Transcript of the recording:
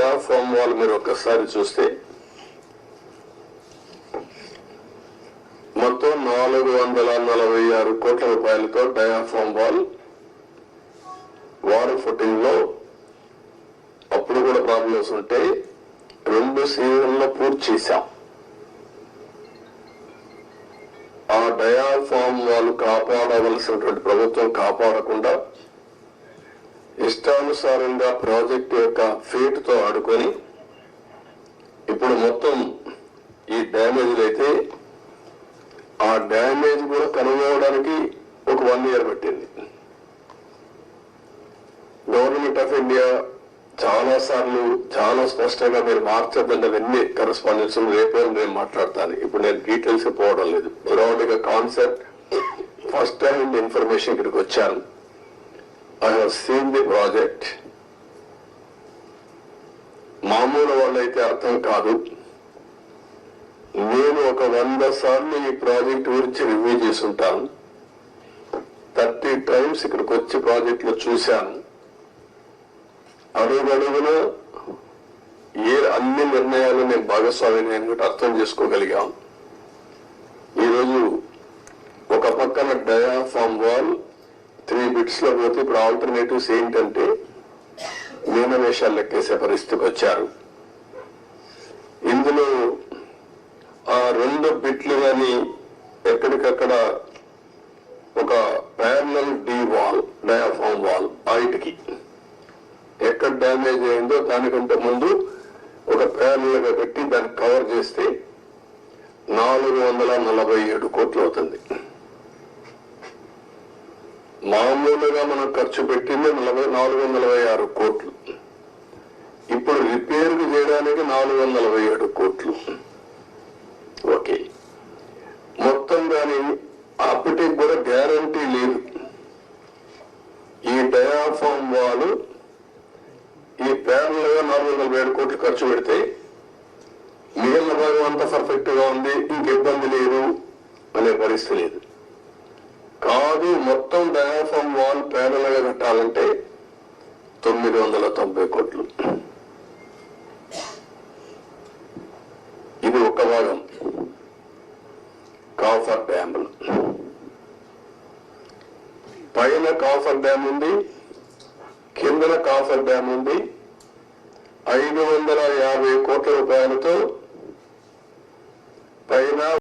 Diaphragm wall మీరు ఒక్కసారి చూస్తే మొత్తం 446 కోట్ల రూపాయలతో డయాఫామ్ వాల్ వాటర్ ఫుటింగ్ లో అప్పుడు కూడా ప్రాబ్లమ్స్ ఉంటే 2 సీజన్లో పూర్తి చేశాం. ఆ డయాఫామ్ వాళ్ళు కాపాడవలసినటువంటి ప్రభుత్వం కాపాడకుండా ఇష్టానుసారంగా ప్రాజెక్టు యొక్క ఫేట్ తో ఆడుకొని ఇప్పుడు మొత్తం ఈ డ్యామేజ్లు అయితే ఆ డ్యామేజ్ కూడా కనుగొనడానికి ఒక 1 year పట్టింది. గవర్నమెంట్ ఆఫ్ ఇండియా చాలా సార్లు చాలా స్పష్టంగా మీరు మార్చద్దండి అవన్నీ కరెస్పాండెన్స్ రేపే నేను మాట్లాడతాను. ఇప్పుడు నేను డీటెయిల్స్ పోవడం లేదు. బ్రాడ్ గా కాన్సెప్ట్ ఫస్ట్ హ్యాండ్ ఇన్ఫర్మేషన్ ఇక్కడికి వచ్చాను. I have seen the project. మామూలు వాళ్ళైతే అర్థం కాదు. నేను ఒక 100 సార్లు ఈ ప్రాజెక్ట్ గురించి రివ్యూ చేసి ఉంటాను. 30 times ఇక్కడికి వచ్చి ప్రాజెక్ట్ లో చూశాను. అడుగడుగున అన్ని నిర్ణయాలు నేను భాగస్వామిని అర్థం చేసుకోగలిగాం. ఈరోజు ఒక పక్కన డయాఫామ్ వాల్ 3 bits లో పోతే ఇప్పుడు ఆల్టర్నేటివ్స్ ఏంటంటే మీనవేషాలు లెక్కేసే పరిస్థితికి వచ్చారు. ఇందులో ఆ 2 బిట్లు కానీ ఎక్కడికక్కడ ఒక parallel D wall diaphragm wall హైట్కి ఎక్కడ డ్యామేజ్ అయిందో దానికంటే ముందు ఒక ప్యారల్ గా పెట్టి దాన్ని కవర్ చేస్తే 447 కోట్లు అవుతుంది. మామూలుగా మనం ఖర్చు పెట్టింది 446 కోట్లు. ఇప్పుడు రిపేర్ చేయడానికి 447 కోట్లు. ఓకే, మొత్తం దాని అప్పటికి కూడా గ్యారంటీ లేదు. ఈ డయాఫామ్ వాల్ ఈ ప్యారల్ గా 447 కోట్లు ఖర్చు పెడితే మిగిలిన భాగం అంతా పర్ఫెక్ట్ గా ఉంది, ఇంక ఇబ్బంది లేదు అనే పరిస్థితి లేదు. కాదు, మొత్తం డయాఫామ్ వాల్ ప్యారల్ గా కట్టాలంటే 990 కోట్లు. ఇది ఒక భాగం. కాఫర్ డ్యామ్ పైన కాఫర్ డ్యామ్ ఉంది, కిందన కాఫర్ డ్యామ్ ఉంది. 550 కోట్ల రూపాయలతో